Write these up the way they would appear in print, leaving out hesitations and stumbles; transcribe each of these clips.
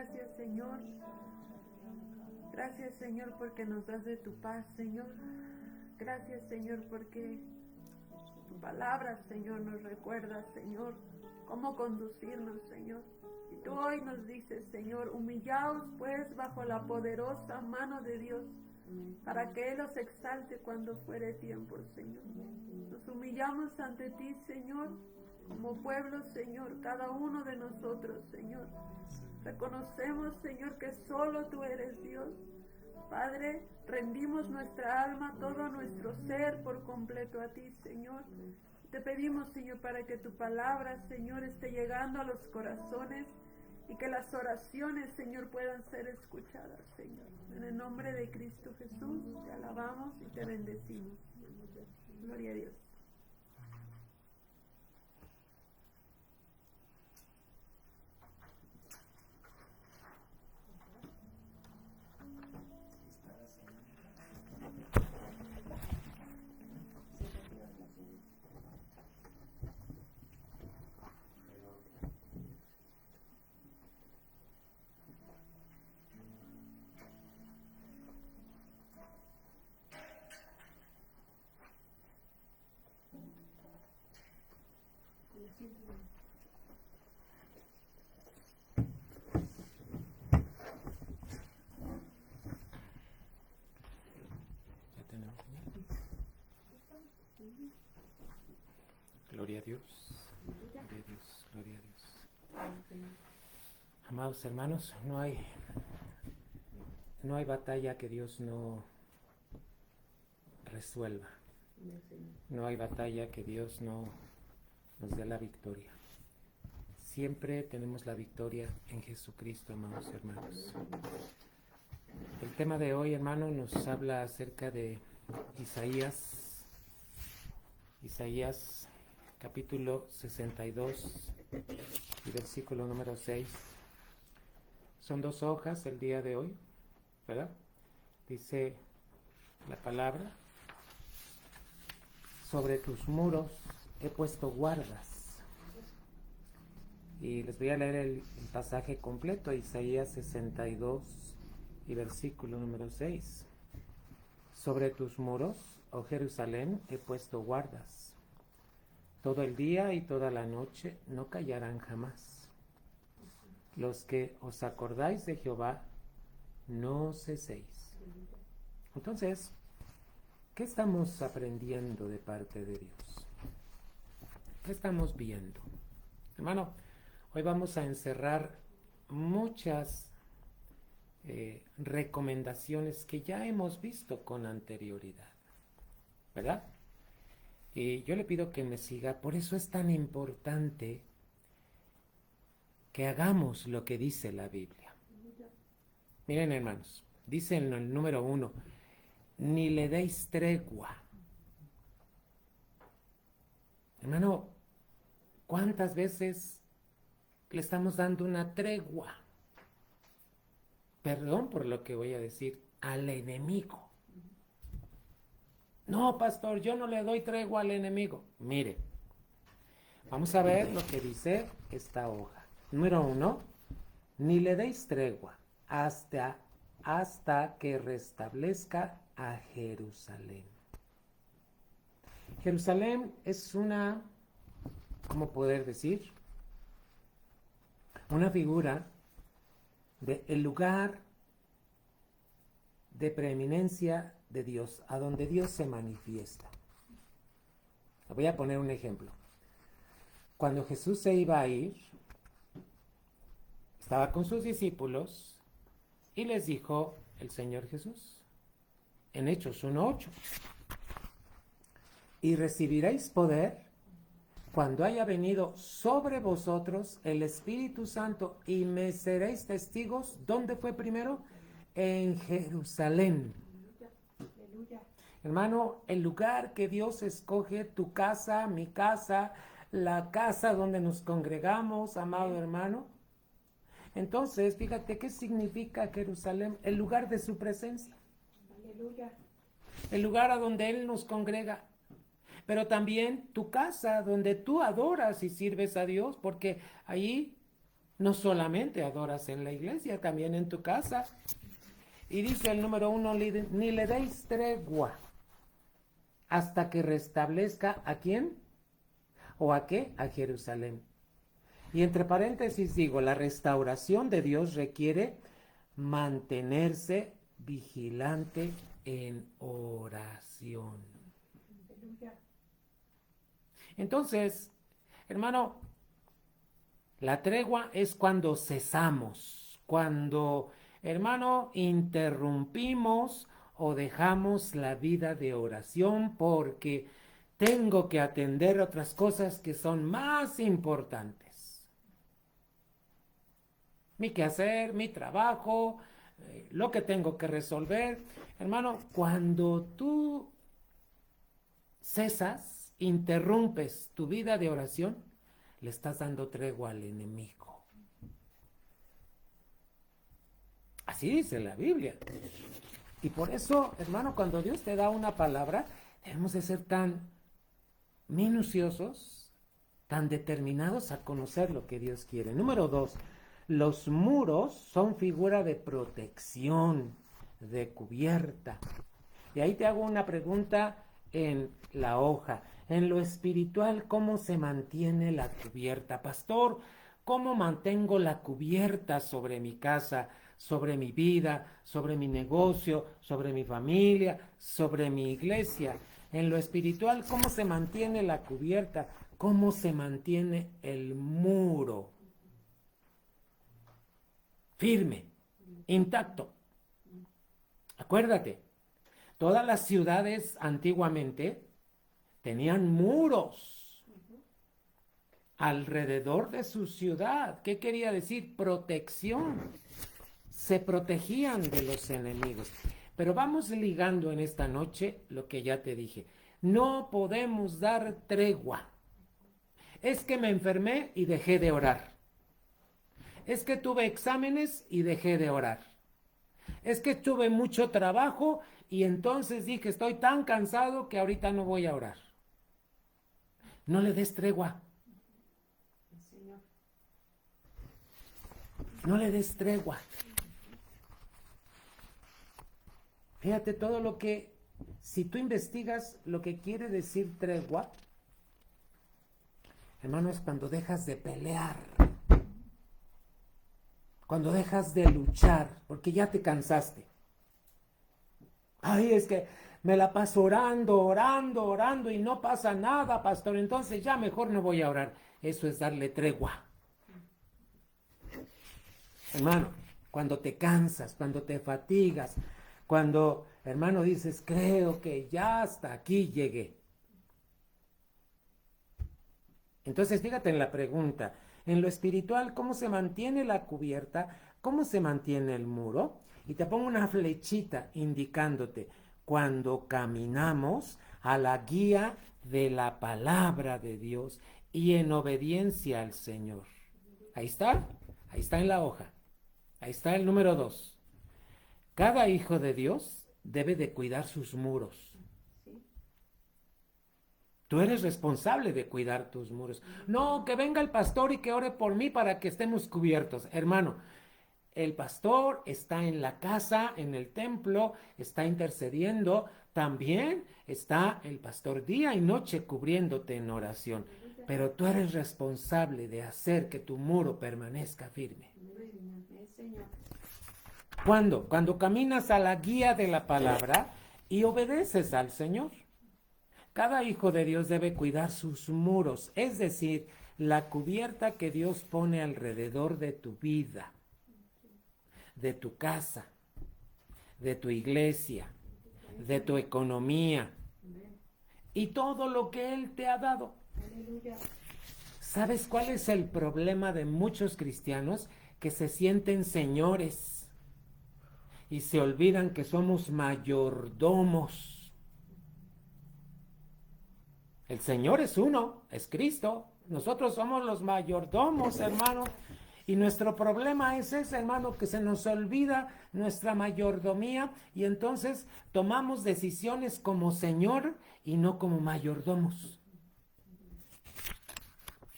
Gracias, Señor. Gracias, Señor, porque nos das de tu paz, Señor. Gracias, Señor, porque tu palabra, Señor, nos recuerda, Señor, cómo conducirnos, Señor. Y tú hoy nos dices, Señor, humillaos pues bajo la poderosa mano de Dios, para que Él os exalte cuando fuere tiempo, Señor. Nos humillamos ante ti, Señor, como pueblo, Señor, cada uno de nosotros, Señor. Reconocemos, Señor, que solo tú eres Dios. Padre, rendimos nuestra alma, todo nuestro ser por completo a ti, Señor. Te pedimos, Señor, para que tu palabra, Señor, esté llegando a los corazones y que las oraciones, Señor, puedan ser escuchadas, Señor. En el nombre de Cristo Jesús, te alabamos y te bendecimos. Gloria a Dios. Ya tenemos. Gloria a Dios. Gloria a Dios. Gloria a Dios. Amados hermanos, no hay batalla que Dios no resuelva. No hay batalla que Dios no nos dé la victoria. Siempre tenemos la victoria en Jesucristo, amados hermanos. El tema de hoy, hermano, nos habla acerca de Isaías capítulo 62 y versículo número 6. Son 2 hojas el día de hoy, ¿verdad? Dice la palabra: sobre tus muros he puesto guardas. Y les voy a leer el pasaje completo, Isaías 62 y versículo número 6. Sobre tus muros, oh Jerusalén, he puesto guardas. Todo el día y toda la noche no callarán jamás. Los que os acordáis de Jehová, no ceséis. Entonces, ¿qué estamos aprendiendo de parte de Dios? ¿Qué estamos viendo? Hermano, hoy vamos a encerrar muchas recomendaciones que ya hemos visto con anterioridad, ¿verdad? Y yo le pido que me siga. Por eso es tan importante que hagamos lo que dice la Biblia. Miren, hermanos, dice en el número 1, ni le deis tregua. Hermano, ¿cuántas veces le estamos dando una tregua? Perdón por lo que voy a decir, al enemigo. No, pastor, yo no le doy tregua al enemigo. Mire, vamos a ver lo que dice esta hoja. Número 1, ni le deis tregua hasta que restablezca a Jerusalén. Jerusalén es una, ¿cómo poder decir? Una figura del lugar de preeminencia de Dios, a donde Dios se manifiesta. Voy a poner un ejemplo. Cuando Jesús se iba a ir, estaba con sus discípulos y les dijo el Señor Jesús, en Hechos 1:8, y recibiréis poder cuando haya venido sobre vosotros el Espíritu Santo, y me seréis testigos. ¿Dónde fue primero? En Jerusalén. Aleluya. Hermano, el lugar que Dios escoge, tu casa, mi casa, la casa donde nos congregamos, amado hermano. Entonces, fíjate, ¿qué significa Jerusalén? El lugar de su presencia. Aleluya. El lugar a donde Él nos congrega. Pero también tu casa, donde tú adoras y sirves a Dios, porque ahí No solamente adoras en la iglesia, también en tu casa. Y dice el número 1, ni le deis tregua hasta que restablezca ¿a quién? ¿O a qué? A Jerusalén. Y entre paréntesis digo, la restauración de Dios requiere mantenerse vigilante en oración. Entonces, hermano, la tregua es cuando cesamos, cuando, hermano, interrumpimos o dejamos la vida de oración porque tengo que atender otras cosas que son más importantes. Mi quehacer, mi trabajo, lo que tengo que resolver. Hermano, cuando tú cesas, interrumpes tu vida de oración, le estás dando tregua al enemigo. Así dice la Biblia. Y por eso, hermano, cuando Dios te da una palabra, debemos de ser tan minuciosos, tan determinados a conocer lo que Dios quiere. Número 2, los muros son figura de protección, de cubierta. Y ahí te hago una pregunta en la hoja. En lo espiritual, ¿cómo se mantiene la cubierta? Pastor, ¿cómo mantengo la cubierta sobre mi casa, sobre mi vida, sobre mi negocio, sobre mi familia, sobre mi iglesia? En lo espiritual, ¿cómo se mantiene la cubierta? ¿Cómo se mantiene el muro? Firme, intacto. Acuérdate, todas las ciudades antiguamente tenían muros alrededor de su ciudad. ¿Qué quería decir? Protección. Se protegían de los enemigos. Pero vamos ligando en esta noche lo que ya te dije. No podemos dar tregua. Es que me enfermé y dejé de orar. Es que tuve exámenes y dejé de orar. Es que tuve mucho trabajo y entonces dije, estoy tan cansado que ahorita no voy a orar. No le des tregua. No le des tregua. Fíjate todo lo que, si tú investigas lo que quiere decir tregua, hermano, es cuando dejas de pelear. Cuando dejas de luchar, porque ya te cansaste. Ay, es que me la paso orando y no pasa nada, pastor. Entonces ya mejor no voy a orar. Eso es darle tregua. Hermano, cuando te cansas, cuando te fatigas, cuando, hermano, dices, creo que ya hasta aquí llegué. Entonces, fíjate en la pregunta. En lo espiritual, ¿cómo se mantiene la cubierta? ¿Cómo se mantiene el muro? Y te pongo una flechita indicándote cuando caminamos a la guía de la palabra de Dios y en obediencia al Señor. Ahí está en la hoja. Ahí está el número 2. Cada hijo de Dios debe de cuidar sus muros. Tú eres responsable de cuidar tus muros. No, que venga el pastor y que ore por mí para que estemos cubiertos. Hermano, el pastor está en la casa, en el templo, está intercediendo. También está el pastor día y noche cubriéndote en oración. Pero tú eres responsable de hacer que tu muro permanezca firme. ¿Cuándo? Cuando caminas a la guía de la palabra y obedeces al Señor. Cada hijo de Dios debe cuidar sus muros, es decir, la cubierta que Dios pone alrededor de tu vida, de tu casa, de tu iglesia, de tu economía y todo lo que Él te ha dado. ¿Sabes cuál es el problema de muchos cristianos? Que se sienten señores y se olvidan que somos mayordomos. El Señor es uno, es Cristo. Nosotros somos los mayordomos, hermano. Y nuestro problema es ese, hermano, que se nos olvida nuestra mayordomía y entonces tomamos decisiones como Señor y no como mayordomos.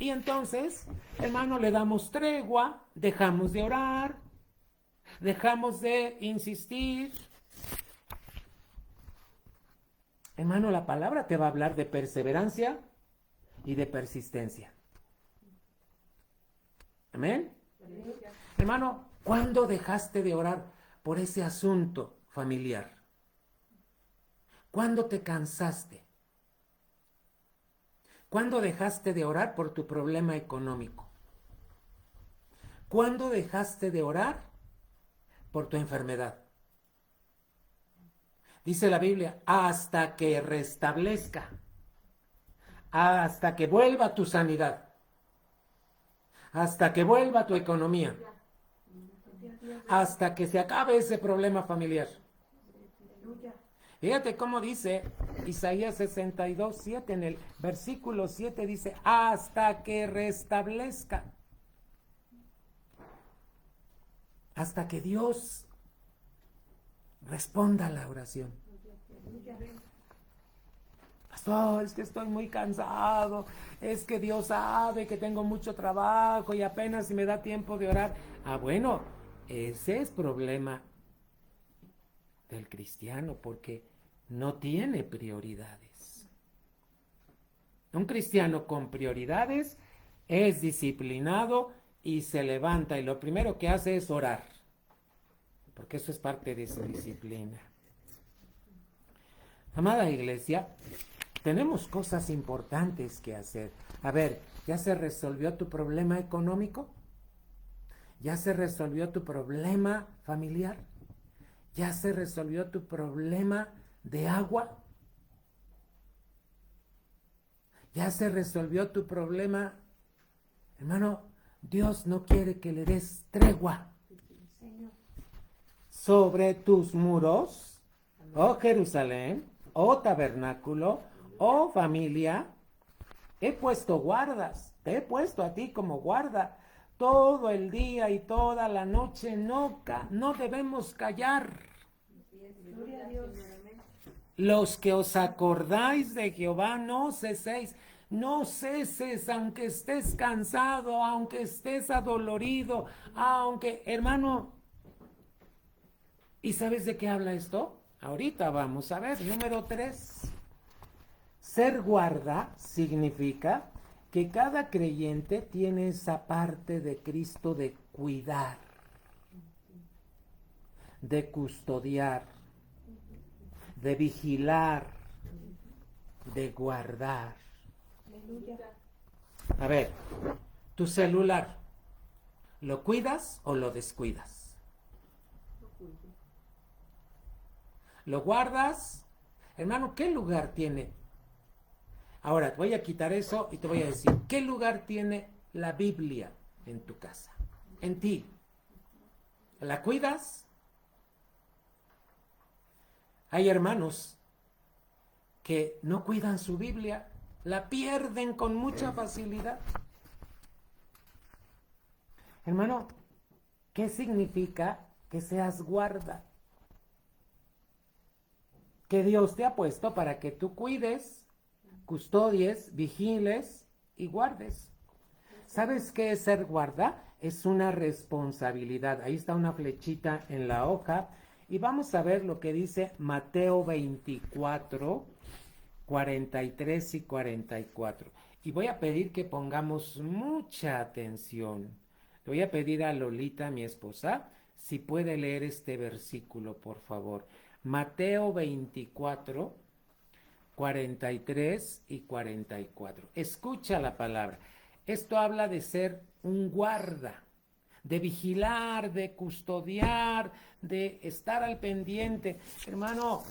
Y entonces, hermano, le damos tregua, dejamos de orar, dejamos de insistir. Hermano, la palabra te va a hablar de perseverancia y de persistencia. Amén. Hermano, ¿cuándo dejaste de orar por ese asunto familiar? ¿Cuándo te cansaste? ¿Cuándo dejaste de orar por tu problema económico? ¿Cuándo dejaste de orar por tu enfermedad? Dice la Biblia, hasta que restablezca, hasta que vuelva tu sanidad, hasta que vuelva tu economía, hasta que se acabe ese problema familiar. Fíjate cómo dice Isaías 62, 7, en el versículo 7 dice, hasta que restablezca, hasta que Dios responda a la oración. Pastor, es que estoy muy cansado, es que Dios sabe que tengo mucho trabajo y apenas si me da tiempo de orar. Bueno, ese es problema del cristiano porque no tiene prioridades. Un cristiano con prioridades es disciplinado y se levanta y lo primero que hace es orar, porque eso es parte de su disciplina. Amada iglesia, tenemos cosas importantes que hacer. A ver, ¿ya se resolvió tu problema económico? ¿Ya se resolvió tu problema familiar? ¿Ya se resolvió tu problema de agua? ¿Ya se resolvió tu problema? Hermano, Dios no quiere que le des tregua. Sobre tus muros, oh Jerusalén, oh tabernáculo, oh familia, he puesto guardas, te he puesto a ti como guarda. Todo el día y toda la noche no debemos callar. Gloria a Dios. Los que os acordáis de Jehová, no ceséis. No ceses, aunque estés cansado, aunque estés adolorido, aunque, hermano, ¿y sabes de qué habla esto? Ahorita vamos a ver, número 3. Ser guarda significa que cada creyente tiene esa parte de Cristo de cuidar, de custodiar, de vigilar, de guardar. A ver, tu celular, ¿lo cuidas o lo descuidas? ¿Lo guardas? Hermano, ¿qué lugar tiene? Ahora, te voy a quitar eso y te voy a decir, ¿qué lugar tiene la Biblia en tu casa? En ti. ¿La cuidas? Hay hermanos que no cuidan su Biblia, la pierden con mucha facilidad. Hermano, ¿qué significa que seas guarda? Que Dios te ha puesto para que tú cuides, custodies, vigiles y guardes. ¿Sabes qué es ser guarda? Es una responsabilidad. Ahí está una flechita en la hoja. Y vamos a ver lo que dice Mateo 24, 43 y 44. Y voy a pedir que pongamos mucha atención. Le voy a pedir a Lolita, mi esposa, si puede leer este versículo, por favor. Mateo 24, 43 y 44. Escucha la palabra. Esto habla de ser un guarda, de vigilar, de custodiar, de estar al pendiente. Hermano,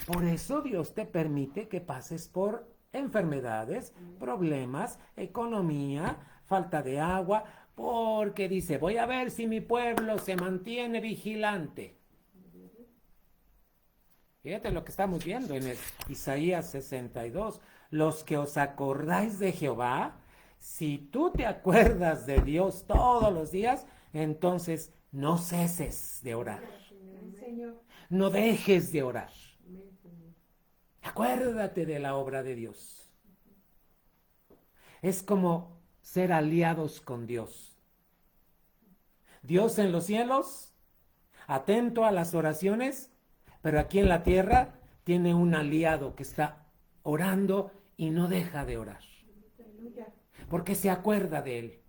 por eso Dios te permite que pases por enfermedades, problemas, economía, falta de agua, porque dice, voy a ver si mi pueblo se mantiene vigilante. Fíjate lo que estamos viendo en el Isaías 62. Los que os acordáis de Jehová, si tú te acuerdas de Dios todos los días, entonces no ceses de orar. No dejes de orar. Acuérdate de la obra de Dios. Es como ser aliados con Dios. Dios en los cielos, atento a las oraciones, pero aquí en la tierra tiene un aliado que está orando y no deja de orar. Porque se acuerda de él.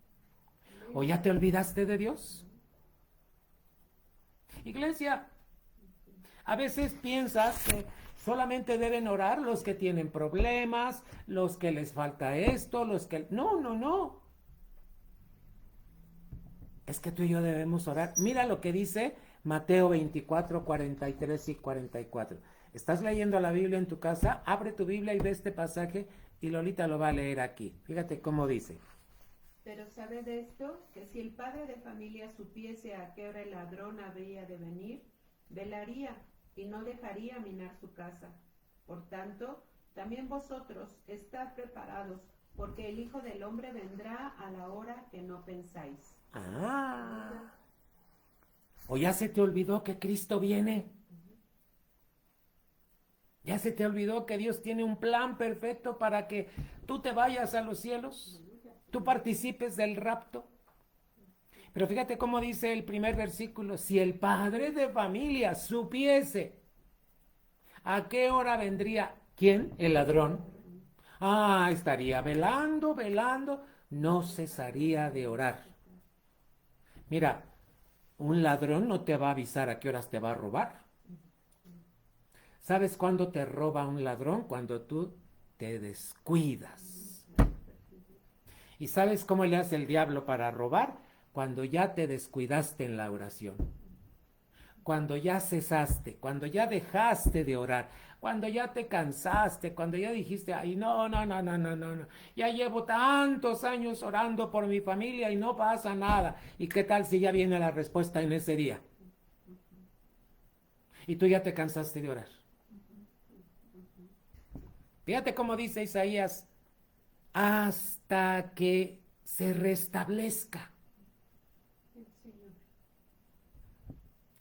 ¿O ya te olvidaste de Dios? Iglesia, a veces piensas que solamente deben orar los que tienen problemas, los que les falta esto, los que... No. Es que tú y yo debemos orar. Mira lo que dice Mateo 24, 43 y 44. ¿Estás leyendo la Biblia en tu casa? Abre tu Biblia y ve este pasaje y Lolita lo va a leer aquí. Fíjate cómo dice. Pero sabed esto, que si el padre de familia supiese a qué hora el ladrón habría de venir, velaría y no dejaría minar su casa. Por tanto, también vosotros estad preparados, porque el Hijo del Hombre vendrá a la hora que no pensáis. ¿O ya se te olvidó que Cristo viene? ¿Ya se te olvidó que Dios tiene un plan perfecto para que tú te vayas a los cielos? ¿Tú participes del rapto? Pero fíjate cómo dice el primer versículo. Si el padre de familia supiese a qué hora vendría, ¿quién? El ladrón. Estaría velando, no cesaría de orar. Mira, un ladrón no te va a avisar a qué horas te va a robar. ¿Sabes cuándo te roba un ladrón? Cuando tú te descuidas. ¿Y sabes cómo le hace el diablo para robar? Cuando ya te descuidaste en la oración. Cuando ya cesaste, cuando ya dejaste de orar, cuando ya te cansaste, cuando ya dijiste, ay, no, ya llevo tantos años orando por mi familia y no pasa nada. ¿Y qué tal si ya viene la respuesta en ese día? Y tú ya te cansaste de orar. Fíjate cómo dice Isaías, hasta que se restablezca.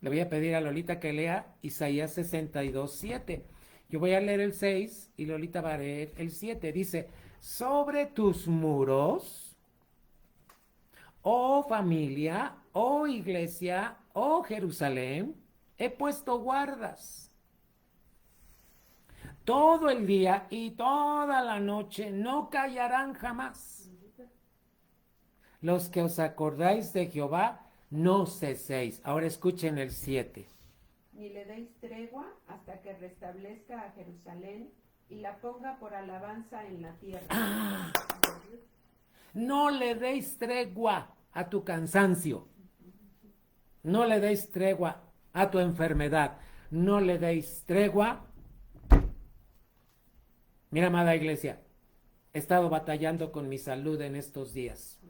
Le voy a pedir a Lolita que lea Isaías 62:7. Yo voy a leer el 6 y Lolita va a leer el 7. Dice, sobre tus muros, oh familia, oh iglesia, oh Jerusalén, he puesto guardas. Todo el día y toda la noche no callarán jamás. Los que os acordáis de Jehová, no ceséis. Ahora escuchen el 7. Ni le deis tregua hasta que restablezca a Jerusalén y la ponga por alabanza en la tierra. No le deis tregua a tu cansancio. No le deis tregua a tu enfermedad. No le deis tregua. Mira, amada iglesia, he estado batallando con mi salud en estos días.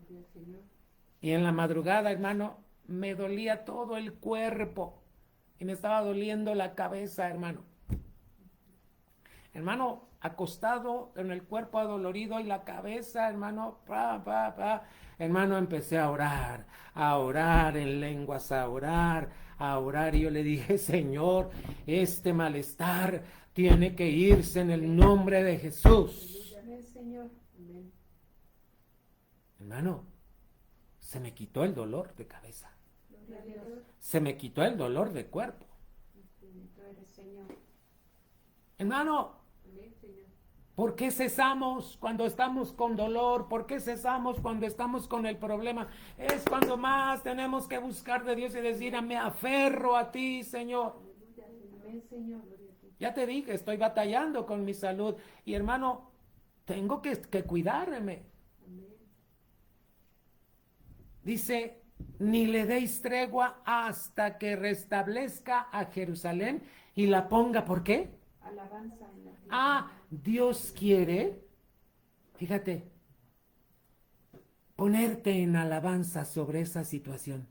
Y en la madrugada, hermano, me dolía todo el cuerpo y me estaba doliendo la cabeza, hermano. Hermano, acostado en el cuerpo adolorido y la cabeza, hermano, hermano, empecé a orar en lenguas, a orar. Y yo le dije, Señor, este malestar tiene que irse en el nombre de Jesús. Hermano, se me quitó el dolor de cabeza. Se me quitó el dolor de cuerpo. Hermano, ¿por qué cesamos cuando estamos con dolor? ¿Por qué cesamos cuando estamos con el problema? Es cuando más tenemos que buscar de Dios y decir, me aferro a ti, Señor. Ya te dije, estoy batallando con mi salud. Y hermano, tengo que cuidarme. Dice, ni le deis tregua hasta que restablezca a Jerusalén y la ponga, ¿por qué? Alabanza en la tierra. Dios quiere, fíjate, ponerte en alabanza sobre esa situación.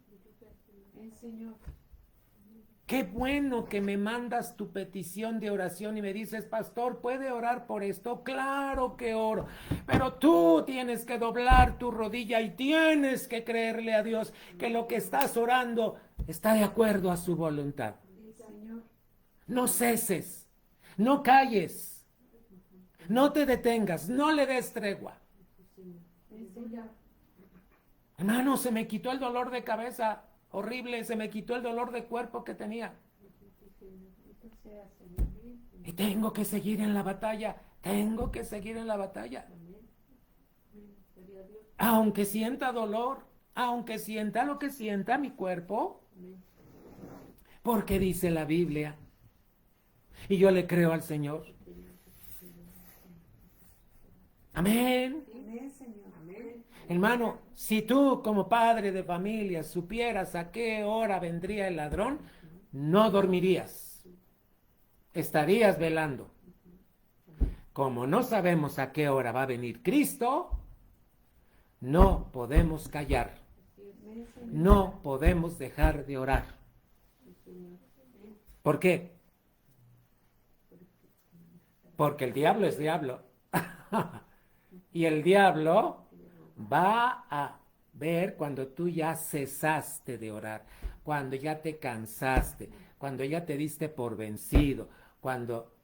Señor. Qué bueno que me mandas tu petición de oración y me dices, pastor, ¿puede orar por esto? Claro que oro, pero tú tienes que doblar tu rodilla y tienes que creerle a Dios que lo que estás orando está de acuerdo a su voluntad. No ceses, no calles, no te detengas, no le des tregua. Hermano, se me quitó el dolor de cabeza horrible, se me quitó el dolor de cuerpo que tenía. Y tengo que seguir en la batalla, tengo que seguir en la batalla. Aunque sienta dolor, aunque sienta lo que sienta mi cuerpo, porque dice la Biblia, y yo le creo al Señor. Amén. Amén, Señor. Amén. Hermano, si tú como padre de familia supieras a qué hora vendría el ladrón, no dormirías, estarías velando. Como no sabemos a qué hora va a venir Cristo, no podemos callar, no podemos dejar de orar. ¿Por qué? Porque el diablo es diablo. Y el diablo va a ver cuando tú ya cesaste de orar, cuando ya te cansaste, cuando ya te diste por vencido, cuando,